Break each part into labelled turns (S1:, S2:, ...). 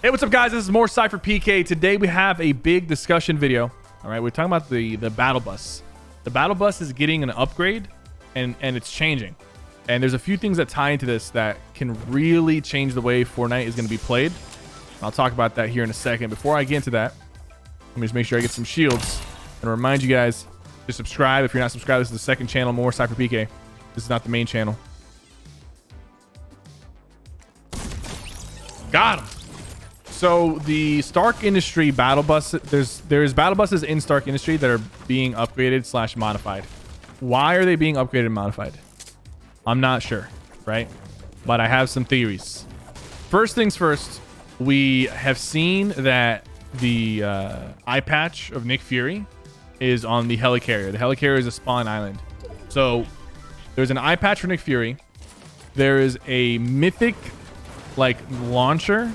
S1: Hey, what's up, guys? This is more SypherPK. Today we have a big discussion video. All right, we're talking about the battle bus. The battle bus is getting an upgrade, and it's changing. And there's a few things that tie into this that can really change the way Fortnite is going to be played. I'll talk about that here in a second. Before I get into that, let me just make sure I get some shields and remind you guys to subscribe. If you're not subscribed, this is the second channel, more SypherPK. This is not the main channel. Got him. So the Stark Industry battle bus, there's battle buses in Stark Industry that are being upgraded / modified. Why are they being upgraded and modified? I'm not sure, right? But I have some theories. First things first, we have seen that the eye patch of Nick Fury is on the helicarrier. The helicarrier is a spawn island. So there's an eye patch for Nick Fury. There is a mythic like launcher,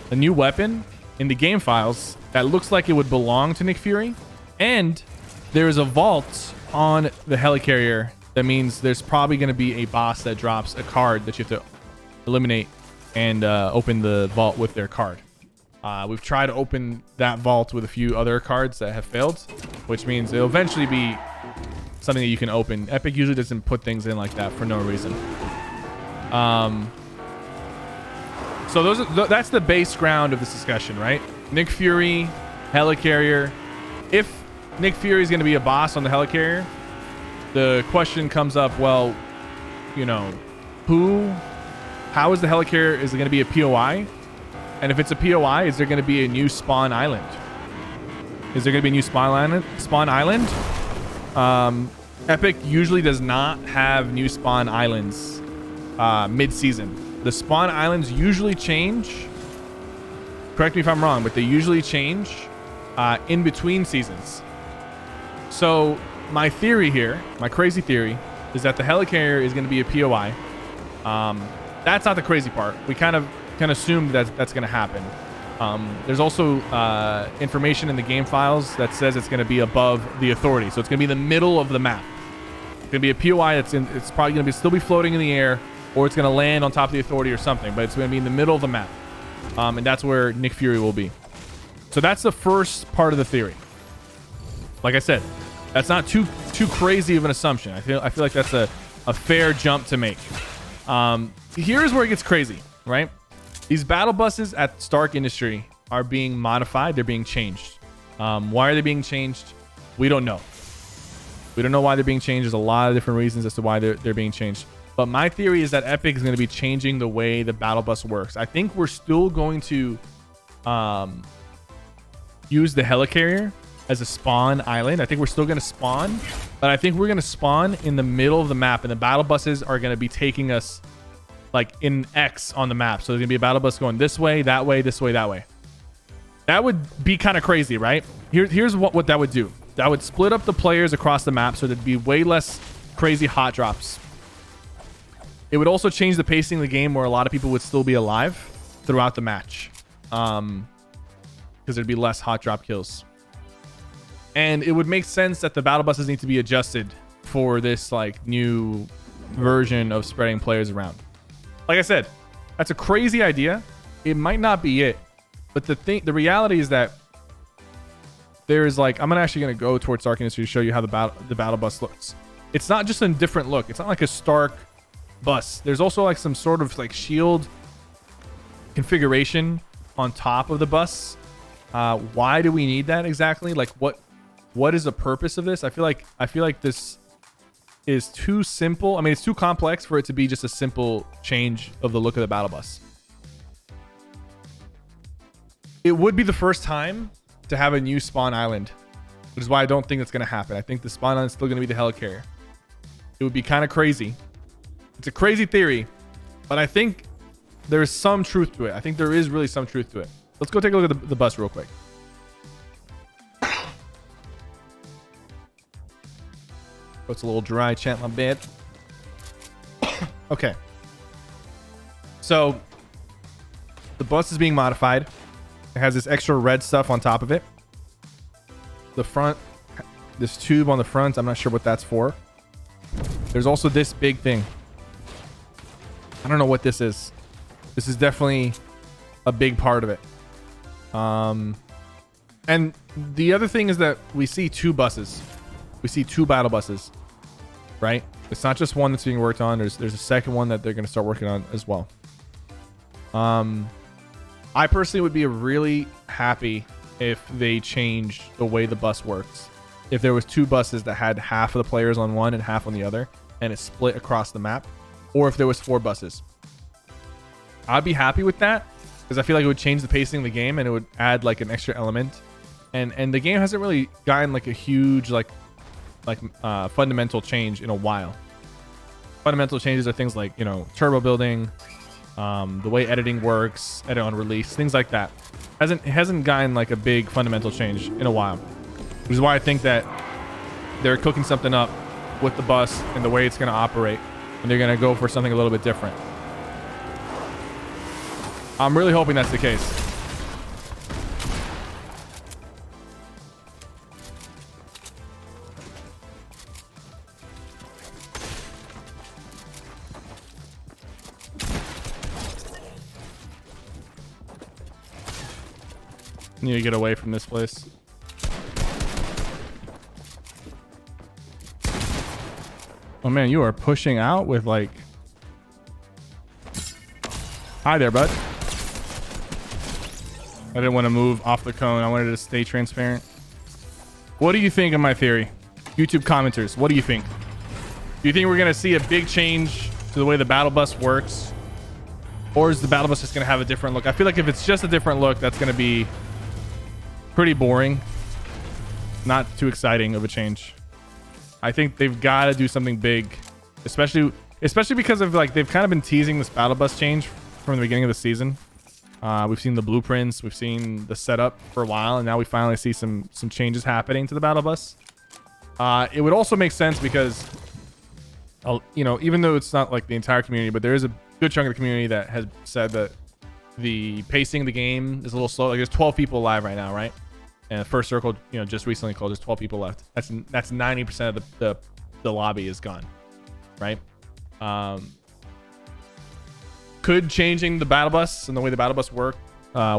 S1: a new weapon in the game files that looks like it would belong to Nick Fury. And there is a vault on the helicarrier. That means there's probably going to be a boss that drops a card that you have to eliminate and open the vault with their card. We've tried to open that vault with a few other cards that have failed, which means it'll eventually be something that you can open. Epic usually doesn't put things in like that for no reason. So that's the base ground of this discussion, right? Nick Fury, helicarrier. If Nick Fury is going to be a boss on the helicarrier, the question comes up, well, you know, how is the helicarrier? Is it going to be a POI? And if it's a POI, is there going to be a new spawn island? Is there going to be a new spawn island? Epic usually does not have new spawn islands mid-season. The spawn islands usually change. Correct me if I'm wrong, but they usually change in between seasons. So my theory here, my crazy theory, is that the helicarrier is going to be a POI. That's not the crazy part. We kind of assumed that that's going to happen. There's also information in the game files that says it's going to be above the authority. So it's going to be in the middle of the map. It's going to be a POI it's probably going to still be floating in the air, or it's going to land on top of the authority or something, but it's going to be in the middle of the map. And that's where Nick Fury will be. So that's the first part of the theory. Like I said, that's not too crazy of an assumption. I feel like that's a fair jump to make. Here's where it gets crazy, right? These battle buses at Stark Industry are being modified. They're being changed. Why are they being changed? We don't know. We don't know why they're being changed. There's a lot of different reasons as to why they're being changed. But my theory is that Epic is going to be changing the way the battle bus works. I think we're still going to use the helicarrier as a spawn island. I think we're still going to spawn, but I think we're going to spawn in the middle of the map, and the battle buses are going to be taking us like in X on the map. So there's going to be a battle bus going this way, that way, this way, that way. That would be kind of crazy, right? Here's what that would do. That would split up the players across the map, so there'd be way less crazy hot drops. It would also change the pacing of the game, where a lot of people would still be alive throughout the match, because there'd be less hot drop kills. And it would make sense that the battle buses need to be adjusted for this like new version of spreading players around. Like I said, that's a crazy idea. It might not be it, but the reality is that there is like, I'm actually going to go towards Stark Industry to show you how the battle bus looks. It's not just a different look. It's not like a Stark bus. There's also like some sort of like shield configuration on top of the bus. Why do we need that exactly? Like what is the purpose of this? I feel like this is too simple. I mean, it's too complex for it to be just a simple change of the look of the battle bus. It would be the first time to have a new spawn island, which is why I don't think that's going to happen. I think the spawn island is still going to be the helicarrier. It would be kind of crazy. It's a crazy theory, but I think there's some truth to it. I think there is really some truth to it. Let's go take a look at the bus real quick. Oh, it's a little dry, chat, my bad. Okay. So the bus is being modified. It has this extra red stuff on top of it. The front, this tube on the front, I'm not sure what that's for. There's also this big thing. I don't know what this is. This is definitely a big part of it. And the other thing is that we see 2 buses. We see 2 battle buses, right? It's not just one that's being worked on. There's a second one that they're going to start working on as well. I personally would be really happy if they changed the way the bus works. If there was 2 buses that had half of the players on one and half on the other, and it split across the map, or if there was 4 buses. I'd be happy with that because I feel like it would change the pacing of the game and it would add like an extra element. And the game hasn't really gotten like a huge fundamental change in a while. Fundamental changes are things like, you know, turbo building, the way editing works, edit on release, things like that. It hasn't gotten like a big fundamental change in a while, which is why I think that they're cooking something up with the bus and the way it's going to operate, and they're going to go for something a little bit different. I'm really hoping that's the case. Need to get away from this place. Oh man, you are pushing out with like... Hi there, bud. I didn't want to move off the cone. I wanted to stay transparent. What do you think of my theory? YouTube commenters, what do you think? Do you think we're going to see a big change to the way the battle bus works? Or is the battle bus just going to have a different look? I feel like if it's just a different look, that's going to be pretty boring. Not too exciting of a change. I think they've got to do something big, especially because of like they've kind of been teasing this battle bus change from the beginning of the season. We've seen the blueprints, we've seen the setup for a while, and now we finally see some changes happening to the battle bus. It would also make sense because, you know, even though it's not like the entire community, but there is a good chunk of the community that has said that the pacing of the game is a little slow. Like there's 12 people live right now, right? And the first circle, you know, just recently closed. There's 12 people left. That's 90% of the lobby is gone, right? Could changing the battle bus and the way the battle bus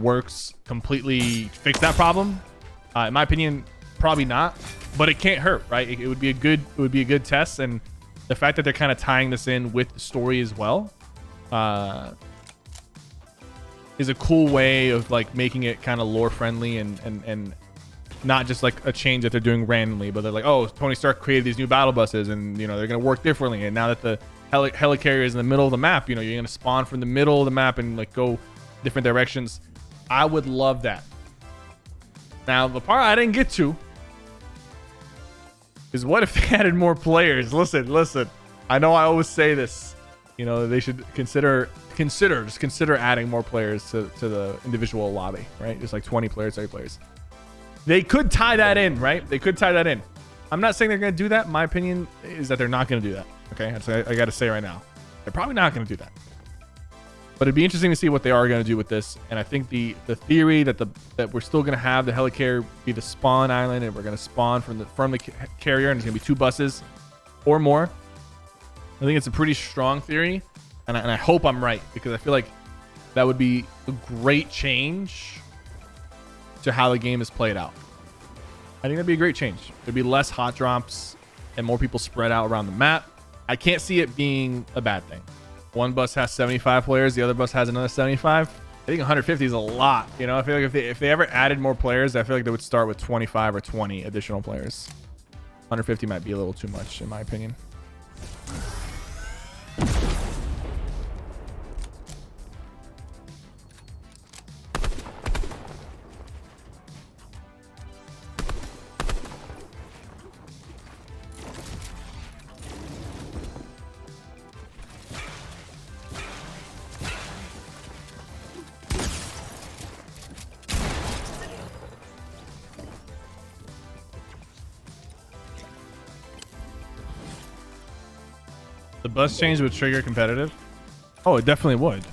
S1: works completely fix that problem? In my opinion, probably not. But it can't hurt, right? It would be a good test, and the fact that they're kind of tying this in with the story as well is a cool way of like making it kind of lore friendly and not just like a change that they're doing randomly, but they're like, oh, Tony Stark created these new battle buses and, you know, they're going to work differently. And now that the helicarrier is in the middle of the map, you know, you're going to spawn from the middle of the map and like go different directions. I would love that. Now, the part I didn't get to is what if they added more players? Listen. I know I always say this. You know, they should consider adding more players to the individual lobby, right? Just like 20 players, 30 players. They could tie that in, right? They could tie that in. I'm not saying they're going to do that. My opinion is that they're not going to do that. Okay, I got to say right now, they're probably not going to do that. But it'd be interesting to see what they are going to do with this. And I think the theory that we're still going to have the helicarrier be the spawn island, and we're going to spawn from the carrier, and there's going to be 2 buses or more. I think it's a pretty strong theory, and I hope I'm right, because I feel like that would be a great change to how the game is played out. I think that'd be a great change. There'd be less hot drops and more people spread out around the map. I can't see it being a bad thing. One bus has 75 players, the other bus has another 75. I think 150 is a lot. You know, I feel like if they ever added more players, I feel like they would start with 25 or 20 additional players. 150 might be a little too much, in my opinion. The bus change would trigger competitive? Oh, it definitely would.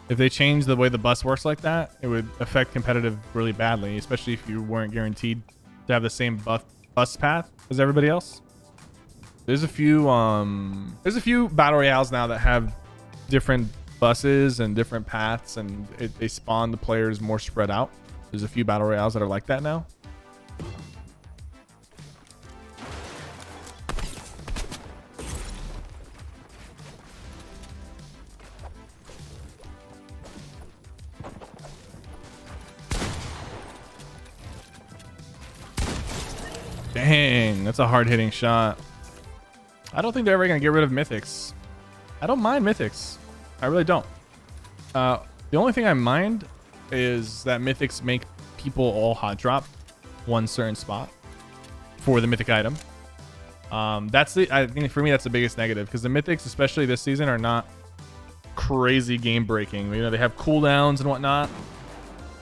S1: If they change the way the bus works like that, it would affect competitive really badly, especially if you weren't guaranteed to have the same bus path as everybody else. There's a few battle royales now that have different buses and different paths, and they spawn the players more spread out. There's a few battle royales that are like that now. Dang, that's a hard-hitting shot. I don't think they're ever going to get rid of mythics. I don't mind mythics. I really don't. The only thing I mind is that mythics make people all hot drop one certain spot for the mythic item. I think for me, that's the biggest negative, because the mythics, especially this season, are not crazy game breaking. You know, they have cooldowns and whatnot.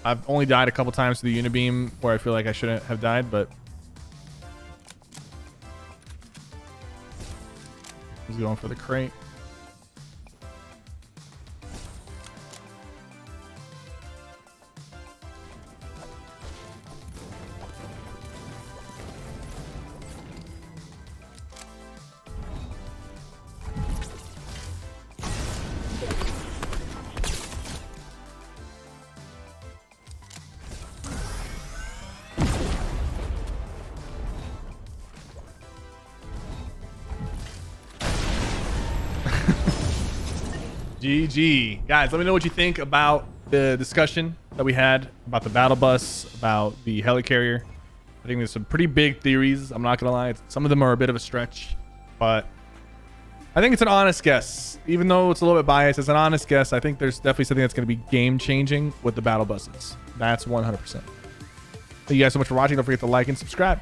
S1: I've only died a couple times to the unibeam where I feel like I shouldn't have died, but he's going for the crate. GG. Guys, let me know what you think about the discussion that we had about the Battlebus, about the helicarrier. I think there's some pretty big theories. I'm not going to lie. Some of them are a bit of a stretch, but I think it's an honest guess. Even though it's a little bit biased, it's an honest guess. I think there's definitely something that's going to be game-changing with the Battlebuses. That's 100%. Thank you guys so much for watching. Don't forget to like and subscribe.